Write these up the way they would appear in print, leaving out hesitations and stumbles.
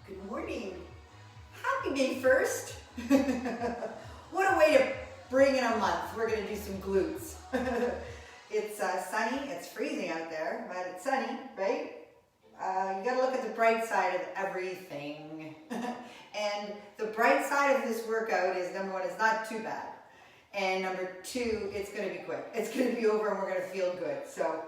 Good morning. Happy May 1st. What a way to bring in a month. We're going to do some glutes. It's sunny. It's freezing out there, but it's sunny, right? You got to look at the bright side of everything. And the bright side of this workout is, number one, it's not too bad. And number two, it's going to be quick. It's going to be over and we're going to feel good. So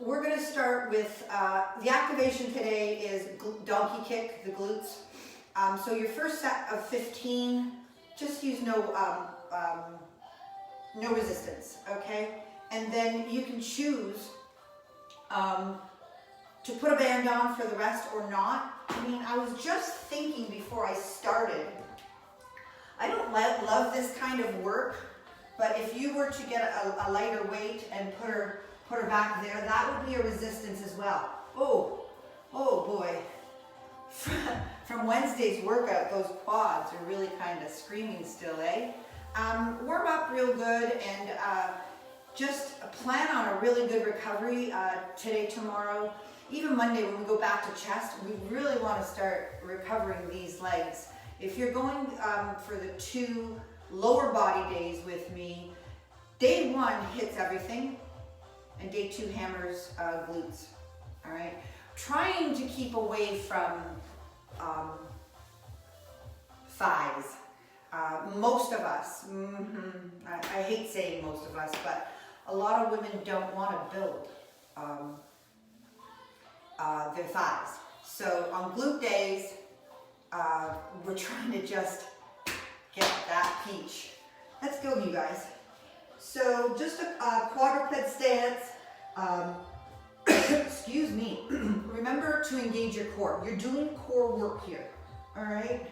we're going to start with, the activation today is donkey kick, the glutes. So your first set of 15, just use no resistance, okay? And then you can choose to put a band on for the rest or not. I mean, I was just thinking before I started, I don't love this kind of work, but if you were to get a lighter weight and put her back there, that would be a resistance as well. Oh boy. From Wednesday's workout, those quads are really kind of screaming still, eh? Warm up real good and just plan on a really good recovery today, tomorrow, even Monday when we go back to chest. We really want to start recovering these legs. If you're going for the 2 lower body days with me, day 1 hits everything and day 2 hammers glutes, all right? Trying to keep away from thighs. Most of us, I hate saying most of us, but a lot of women don't want to build their thighs. So on glute days, we're trying to just get that peach. Let's go, you guys. So just a quadruped stance. Excuse me. Remember to engage your core. You're doing core work here, all right?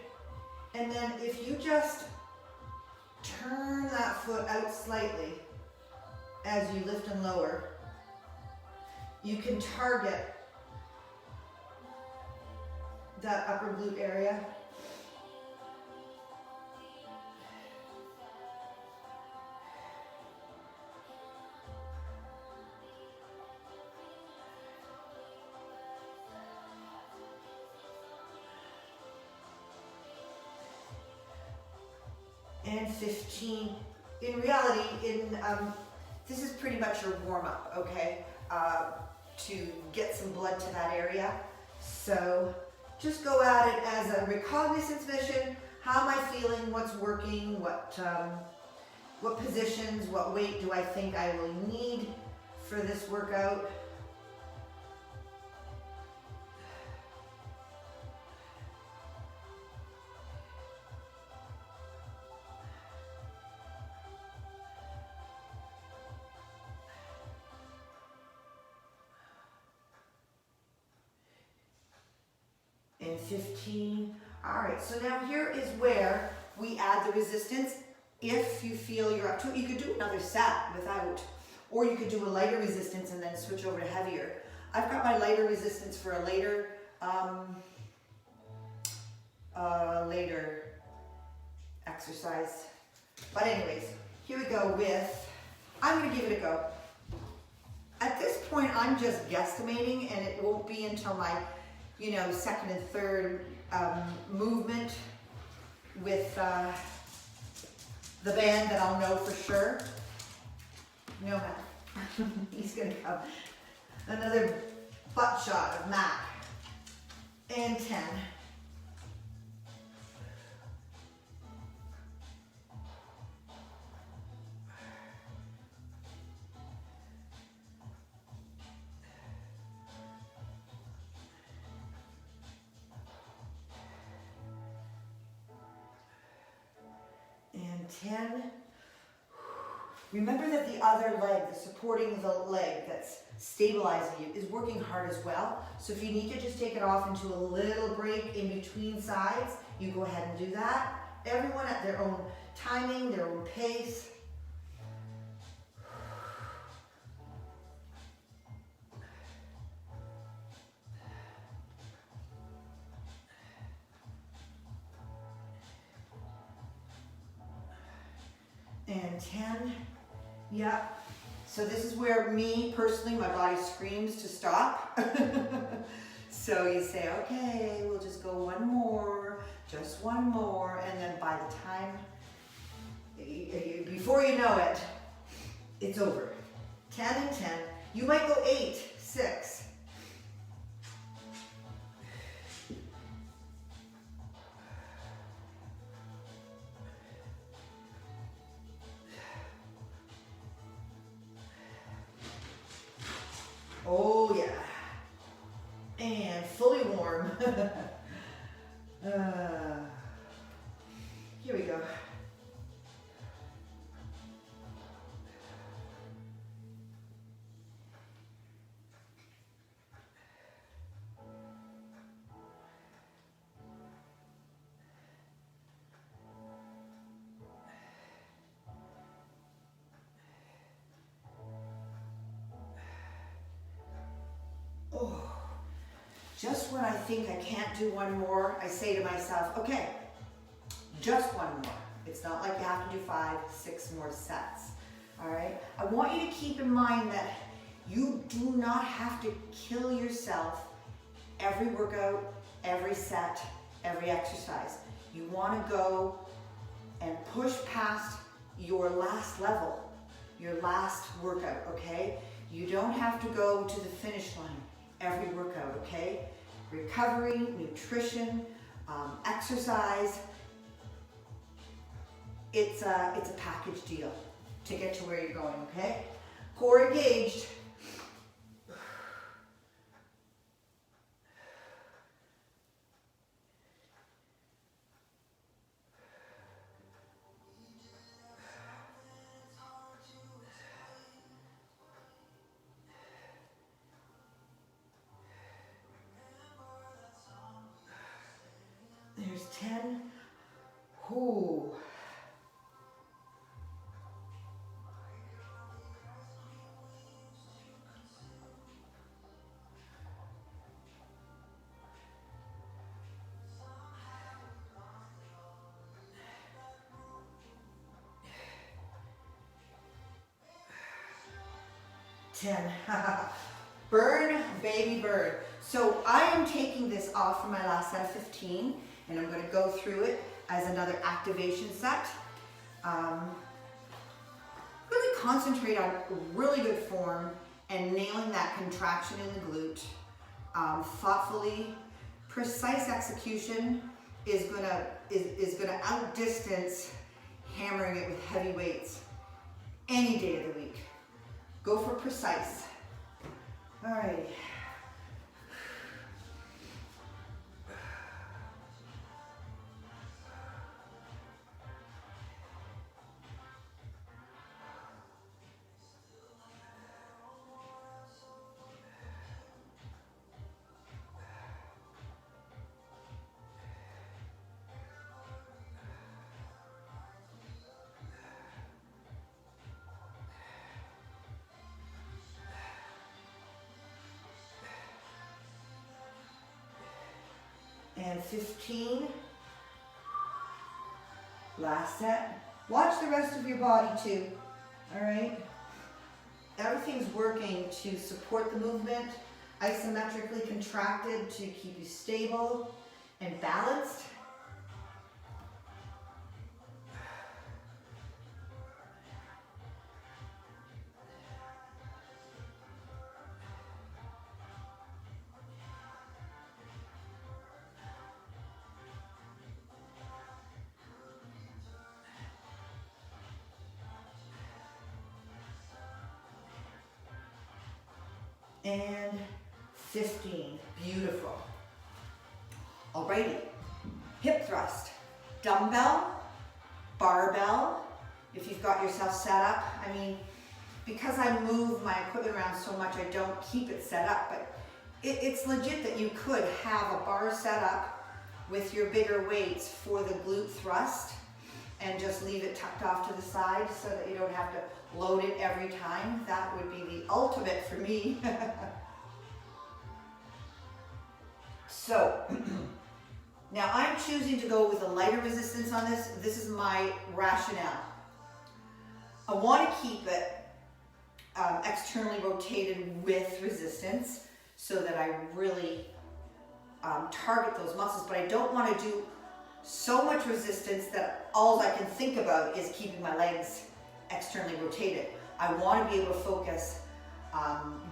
And then if you just turn that foot out slightly as you lift and lower, you can target that upper glute area. And 15. In reality, this is pretty much your warm-up, okay? To get some blood to that area. So just go at it as a recognizance mission. How am I feeling? What's working? What positions? What weight do I think I will need for this workout? And 15. All right, so now here is where we add the resistance. If you feel you're up to it, you could do another set without, or you could do a lighter resistance and then switch over to heavier. I've got my lighter resistance for a later exercise. But anyways, here we go with, I'm gonna give it a go. At this point, I'm just guesstimating, and it won't be until my second and third movement with the band that I'll know for sure. No, he's gonna come. Another butt shot of Mac. And 10. And 10. Remember that the other leg, the supporting the leg that's stabilizing you, is working hard as well. So if you need to just take it off into a little break in between sides, you go ahead and do that. Everyone at their own timing, their own pace. And 10. Yep. So this is where me, personally, my body screams to stop. So you say, okay, we'll just go one more, just one more, and then by the time, before you know it, it's over. 10 and 10. You might go 8, 6. Oh yeah. And fully warm. Here we go. Oh. Just when I think I can't do one more, I say to myself, okay, just one more. It's not like you have to do 5, 6 more sets, all right? I want you to keep in mind that you do not have to kill yourself every workout, every set, every exercise. You want to go and push past your last level, your last workout, okay? You don't have to go to the finish line every workout, okay? Recovery, nutrition, exercise, it's a package deal to get to where you're going, okay? Core engaged. There's 10. Ooh. Burn, baby, burn. So I am taking this off for my last set of 15, and I'm going to go through it as another activation set. Really concentrate on really good form and nailing that contraction in the glute. Thoughtfully, precise execution is gonna outdistance hammering it with heavy weights any day of the week. Go for precise. All right. And 15. Last set. Watch the rest of your body too. All right. Everything's working to support the movement, isometrically contracted to keep you stable and balanced. And 15, beautiful. Alrighty, hip thrust, dumbbell, barbell, if you've got yourself set up. I mean, because I move my equipment around so much, I don't keep it set up, but it's legit that you could have a bar set up with your bigger weights for the glute thrust and just leave it tucked off to the side so that you don't have to load it every time. That would be the ultimate for me. So, now I'm choosing to go with a lighter resistance on this. This is my rationale. I want to keep it externally rotated with resistance so that I really target those muscles, but I don't want to do so much resistance that all I can think about is keeping my legs externally rotated. I want to be able to focus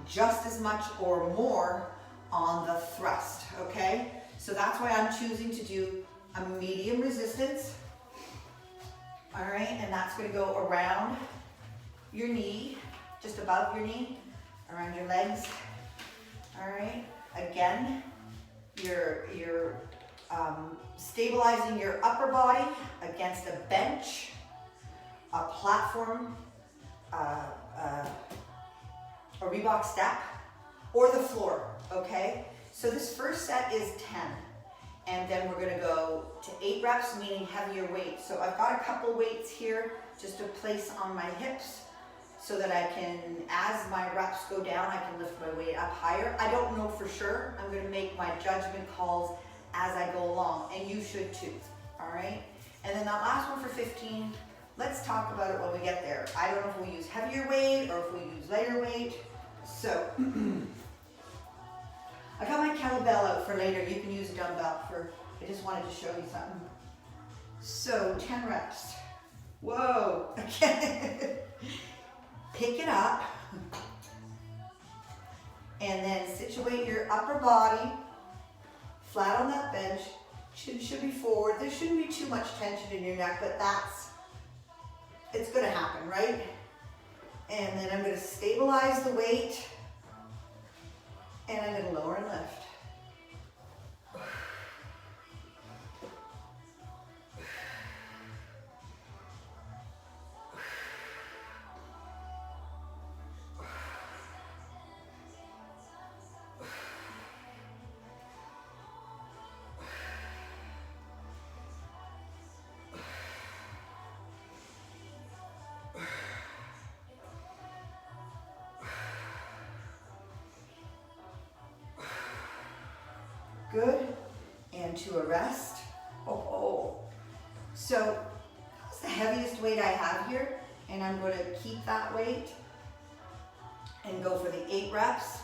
just as much or more on the thrust, okay? So that's why I'm choosing to do a medium resistance. All right, and that's going to go around your knee, just above your knee, around your legs. All right, again, you're stabilizing your upper body against a bench, a platform, a Reebok step, or the floor, okay? So this first set is 10, and then we're gonna go to 8 reps, meaning heavier weight. So I've got a couple weights here just to place on my hips so that I can, as my reps go down, I can lift my weight up higher. I don't know for sure. I'm gonna make my judgment calls as I go along, and you should too, all right? And then that last one for 15, let's talk about it when we get there. I don't know if we use heavier weight or if we use lighter weight. So, I got my kettlebell out for later. You can use a dumbbell I just wanted to show you something. So, 10 reps. Whoa, okay. Pick it up. And then situate your upper body flat on that bench. Should be forward. There shouldn't be too much tension in your neck, but it's gonna happen, right? And then I'm gonna stabilize the weight, and I'm gonna lower and lift. Good, and to a rest. So that's the heaviest weight I have here, and I'm going to keep that weight and go for the 8 reps.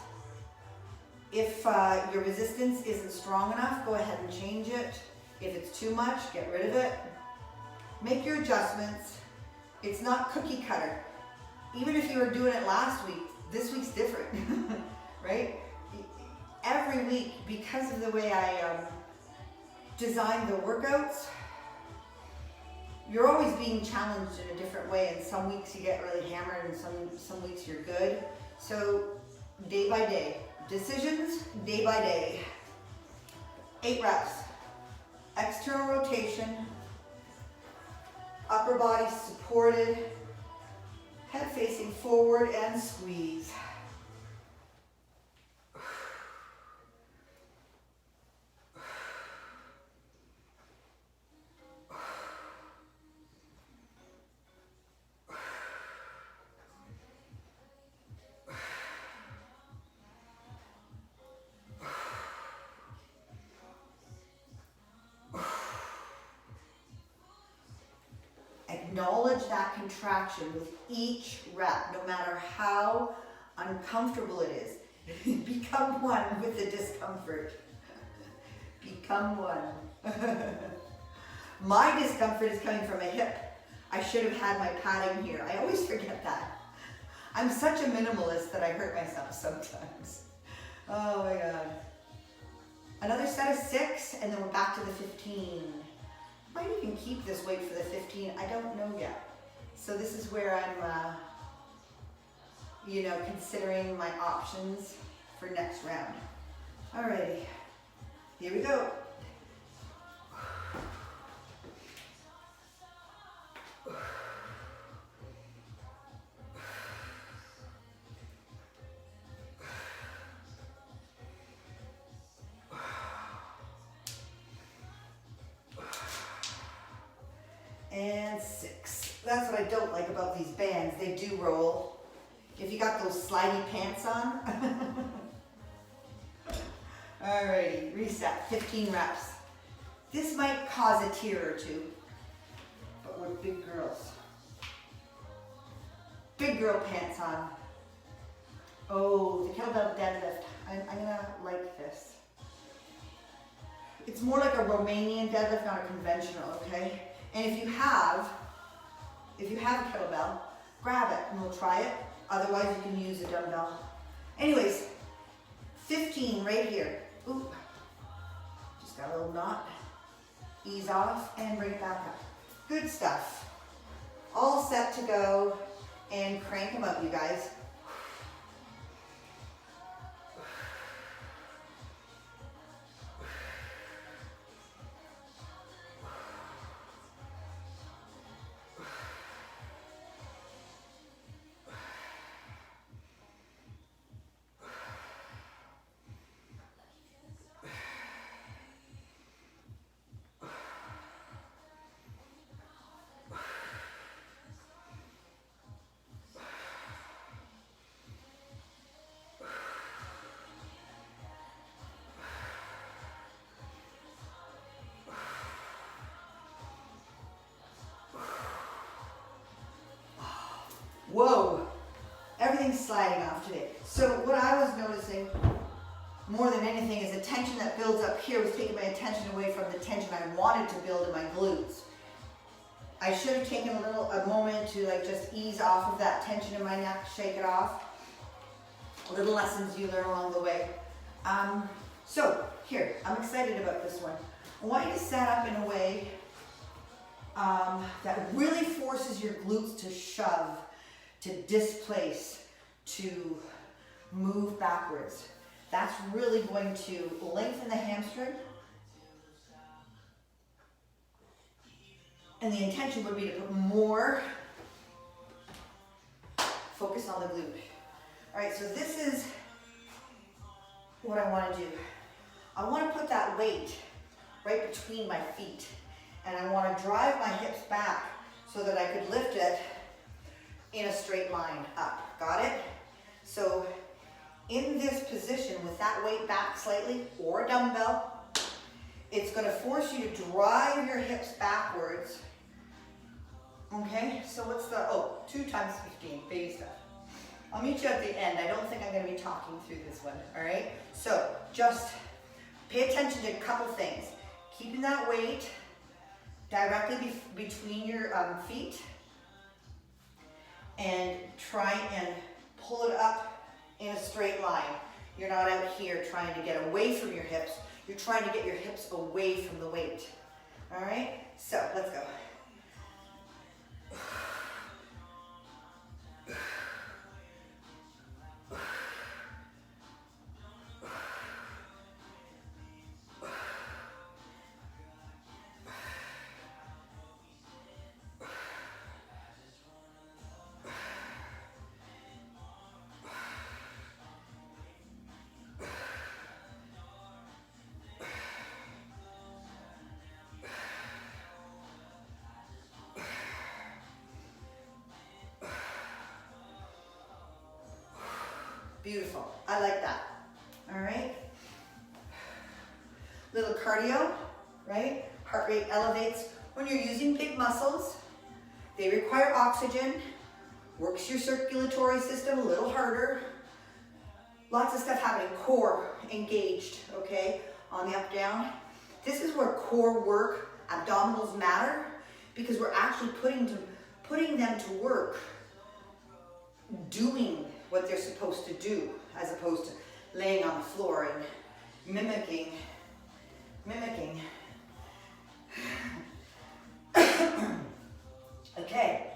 If your resistance isn't strong enough, go ahead and change it. If it's too much, get rid of it. Make your adjustments. It's not cookie cutter. Even if you were doing it last week, this week's different, right? Every week, because of the way I design the workouts, you're always being challenged in a different way, and some weeks you get really hammered and some weeks you're good. So day by day, decisions day by day. 8 reps, external rotation, upper body supported, head facing forward and squeeze. Acknowledge that contraction with each rep, no matter how uncomfortable it is. Become one with the discomfort. Become one. My discomfort is coming from a hip. I should have had my padding here. I always forget that. I'm such a minimalist that I hurt myself sometimes. Oh my God. Another set of 6, and then we're back to the 15. Might even keep this weight for the 15. I don't know yet. So this is where I'm, considering my options for next round. Alrighty, here we go. And 6. That's what I don't like about these bands. They do roll. If you got those slidey pants on. Alrighty, reset. 15 reps. This might cause a tear or two, but we're big girls. Big girl pants on. Oh, the kettlebell deadlift. I'm gonna like this. It's more like a Romanian deadlift, not a conventional, okay? And if you have a kettlebell, grab it and we'll try it. Otherwise, you can use a dumbbell. Anyways, 15 right here. Oop. Just got a little knot. Ease off and bring it back up. Good stuff. All set to go, and crank them out, you guys. Whoa, everything's sliding off today. So what I was noticing more than anything is the tension that builds up here was taking my attention away from the tension I wanted to build in my glutes. I should have taken a moment to like just ease off of that tension in my neck, shake it off. Little lessons you learn along the way. So here, I'm excited about this one. I want you to set up in a way that really forces your glutes to shove, to displace, to move backwards. That's really going to lengthen the hamstring. And the intention would be to put more focus on the glute. All right, so this is what I want to do. I want to put that weight right between my feet. And I want to drive my hips back so that I could lift it in a straight line up. Got it? So in this position with that weight back slightly, or a dumbbell, it's going to force you to drive your hips backwards. Okay, so what's the, 2 times 15, baby stuff. I'll meet you at the end. I don't think I'm going to be talking through this one, all right? So just pay attention to a couple things. Keeping that weight directly between your feet, and try and pull it up in a straight line. You're not out here trying to get away from your hips. You're trying to get your hips away from the weight. All right? So let's go. Beautiful. I like that. All right. Little cardio, right? Heart rate elevates. When you're using big muscles, they require oxygen, works your circulatory system a little harder. Lots of stuff happening. Core engaged, okay? On the up down. This is where core work, abdominals matter, because we're actually putting them to work doing what they're supposed to do, as opposed to laying on the floor and mimicking. Okay,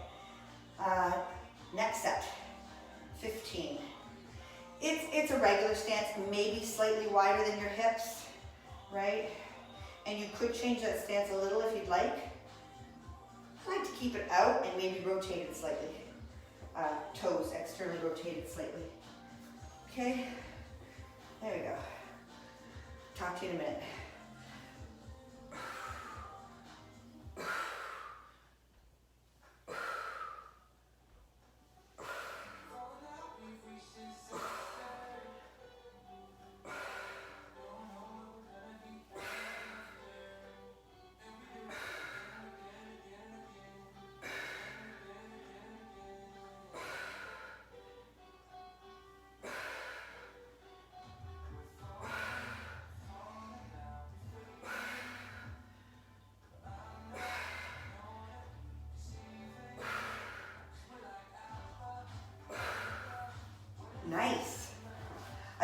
next set, 15. It's a regular stance, maybe slightly wider than your hips, right? And you could change that stance a little if you'd like. I like to keep it out and maybe rotate it slightly. Toes externally rotated slightly. Okay, there we go. Talk to you in a minute.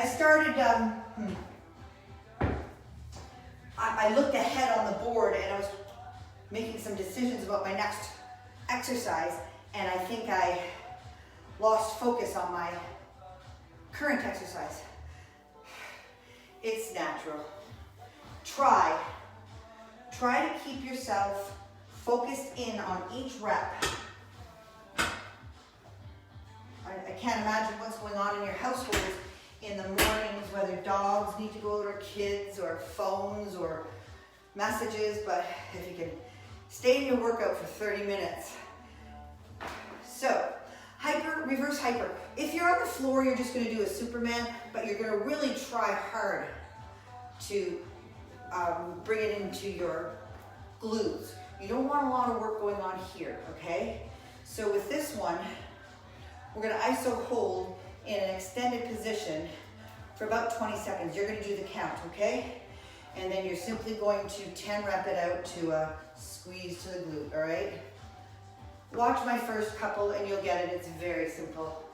started, I looked ahead on the board and I was making some decisions about my next exercise, and I think I lost focus on my current exercise. It's natural. Try to keep yourself focused in on each rep. I can't imagine what's going on in your households in the mornings, whether dogs need to go to their kids or phones or messages, but if you can stay in your workout for 30 minutes. So, reverse hyper. If you're on the floor, you're just gonna do a Superman, but you're gonna really try hard to bring it into your glutes. You don't want a lot of work going on here, okay? So with this one, we're gonna iso hold in an extended position for about 20 seconds. You're gonna do the count, okay? And then you're simply going to 10 rep it out to squeeze to the glute, all right? Watch my first couple and you'll get it. It's very simple,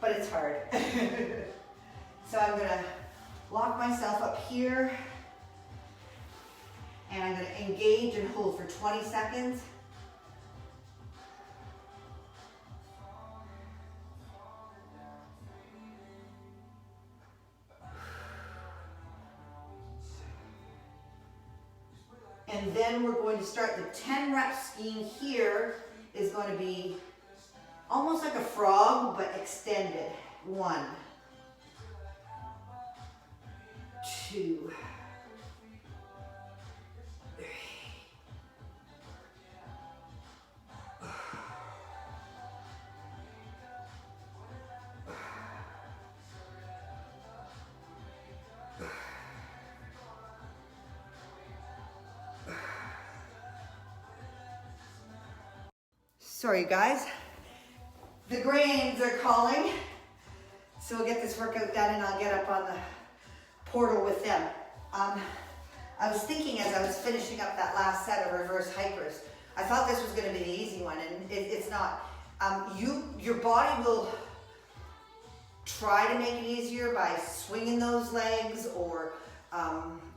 but it's hard. So I'm gonna lock myself up here and I'm gonna engage and hold for 20 seconds. And then we're going to start the 10 rep scheme here is going to be almost like a frog, but extended. 1, 2, 3. Sorry guys, the grains are calling, so we'll get this workout done and I'll get up on the portal with them. I was thinking as I was finishing up that last set of reverse hypers, I thought this was going to be the easy one, and it's not. Your body will try to make it easier by swinging those legs or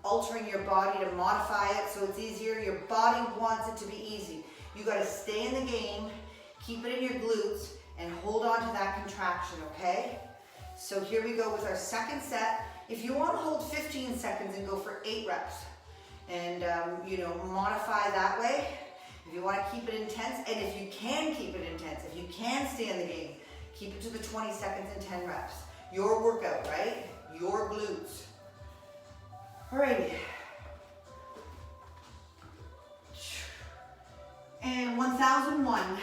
altering your body to modify it so it's easier. Your body wants it to be easy. You got to stay in the game, keep it in your glutes, and hold on to that contraction, okay? So here we go with our second set. If you want to hold 15 seconds and go for 8 reps, and modify that way. If you want to keep it intense, and if you can keep it intense, if you can stay in the game, keep it to the 20 seconds and 10 reps. Your workout, right? Your glutes. Alrighty. And 1001.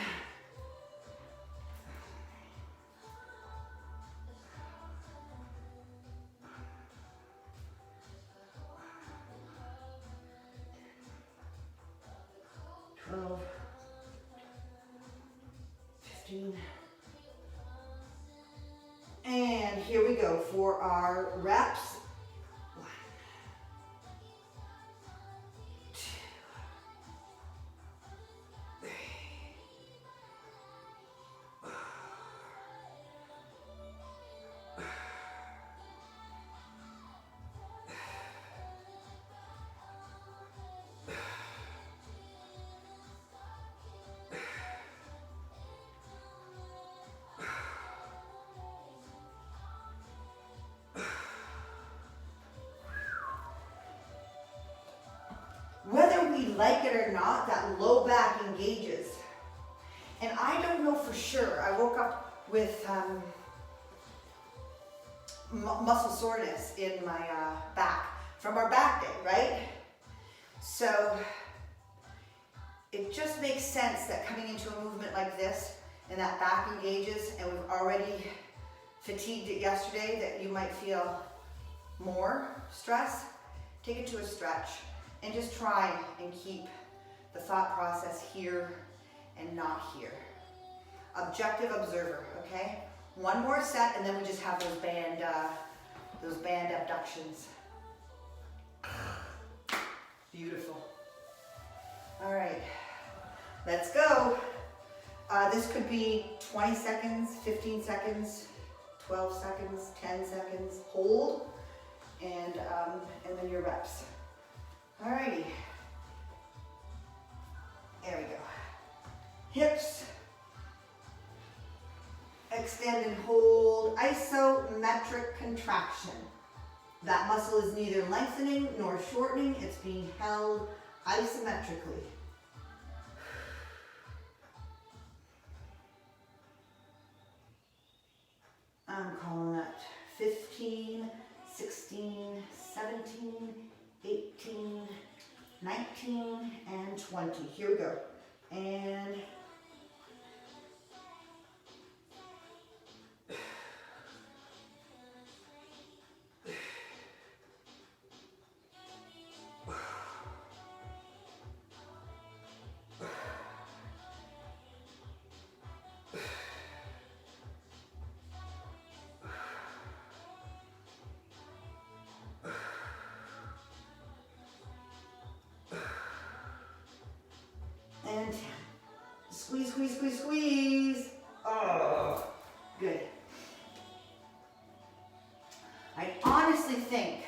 $12, $15. And here we go for our reps. 1, 2, 3. Whether we like it or not, that low back engages. And I don't know for sure. I woke up with muscle soreness in my back from our back day, right? So it just makes sense that coming into a movement like this and that back engages, and we've already fatigued it yesterday, that you might feel more stress. Take it to a stretch. And just try and keep the thought process here and not here. Objective observer, okay? One more set and then we just have those band abductions. Beautiful. All right, let's go. This could be 20 seconds, 15 seconds, 12 seconds, 10 seconds, hold, and then your reps. Alrighty. There we go. Hips, extend and hold, isometric contraction. That muscle is neither lengthening nor shortening, it's being held isometrically. I'm calling that 15, 16, 17, 18, 19, and 20. Here we go. And squeeze, squeeze, squeeze, squeeze. Oh, good. I honestly think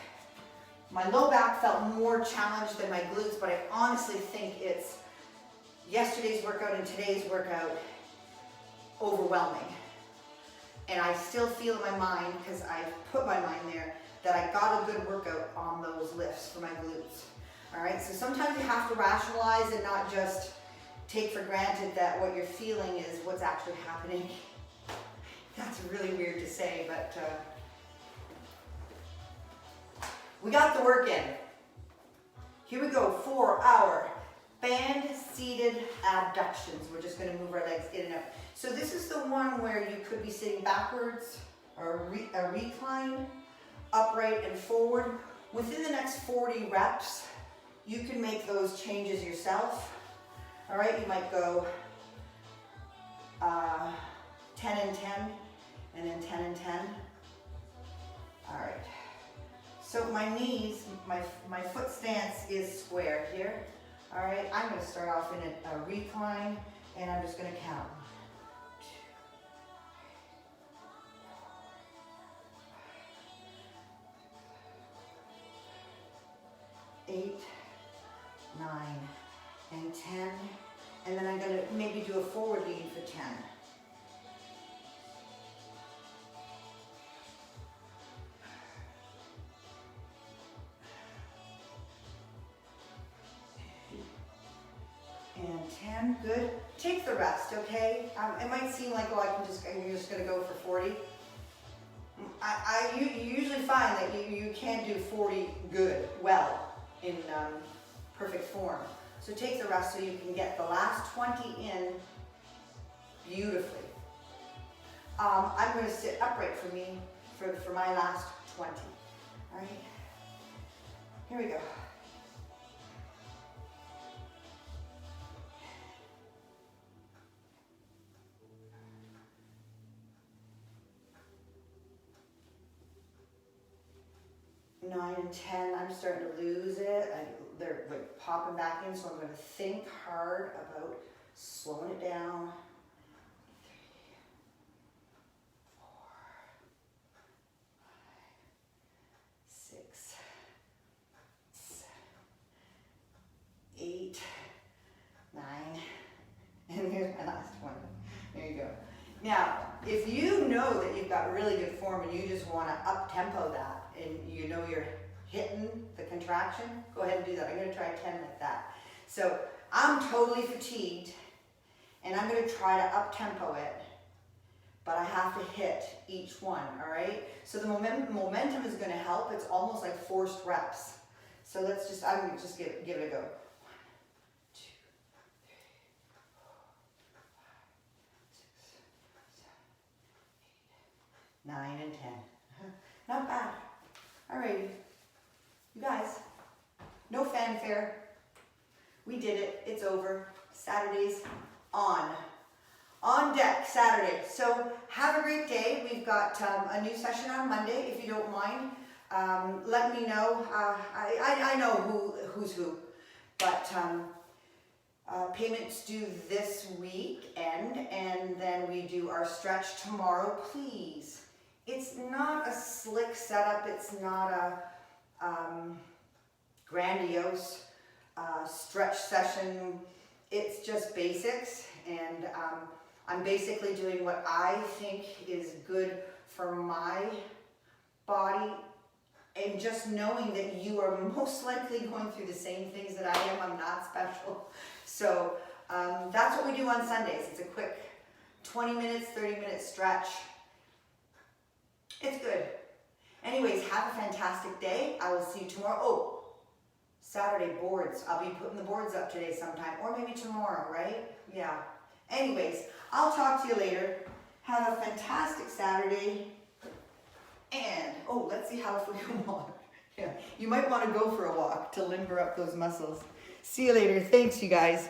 my low back felt more challenged than my glutes, but I honestly think it's yesterday's workout and today's workout overwhelming. And I still feel in my mind, because I put my mind there, that I got a good workout on those lifts for my glutes. All right, so sometimes you have to rationalize and not just take for granted that what you're feeling is what's actually happening. That's really weird to say, but we got the work in. Here we go for our band-seated abductions. We're just going to move our legs in and out. So this is the one where you could be sitting backwards, or a recline, upright and forward. Within the next 40 reps, you can make those changes yourself. All right, you might go 10 and 10, and then 10 and 10. All right. So my knees, my foot stance is square here. All right, I'm going to start off in a recline, and I'm just going to count. 1, 2, 3, 4, 5, 6, 7, 8, 9, and 10, and then I'm going to maybe do a forward lean for 10. And 10, good. Take the rest, okay? It might seem like, oh, you're just going to go for 40. You usually find that you can do 40 well, in perfect form. So take the rest so you can get the last 20 in beautifully. I'm going to sit upright for my last 20. All right, here we go. Nine and 10, I'm starting to lose it. They're like popping back in, so I'm going to think hard about slowing it down. 3, 4, 5, 6, 7, 8, 9, and here's my last one. There you go. Now, if you know that you've got really good form and you just want to up-tempo that, and you know you're hitting the contraction, go ahead and do that. I'm going to try 10 like that. So I'm totally fatigued, and I'm going to try to up-tempo it, but I have to hit each one, all right? So the momentum is going to help. It's almost like forced reps. So I'm going to just give it a go. 1, 2, 3, 4, 5, 6, 7, 8, 9, and 10. Not bad. Alrighty, you guys, no fanfare. We did it, it's over. Saturday's on deck, Saturday. So have a great day. We've got a new session on Monday, if you don't mind. Let me know. I know who's who, but payments due this weekend, and then we do our stretch tomorrow. Please It's not a slick setup. It's not a grandiose stretch session. It's just basics, and I'm basically doing what I think is good for my body, and just knowing that you are most likely going through the same things that I am. I'm not special. So that's what we do on Sundays. It's a quick 20 minutes, 30-minute stretch. It's good. Anyways, have a fantastic day. I will see you tomorrow. Oh, Saturday boards. I'll be putting the boards up today sometime, or maybe tomorrow, right? Yeah. Anyways, I'll talk to you later. Have a fantastic Saturday. And, oh, let's see how far you walk. Yeah, you might want to go for a walk to limber up those muscles. See you later. Thanks, you guys.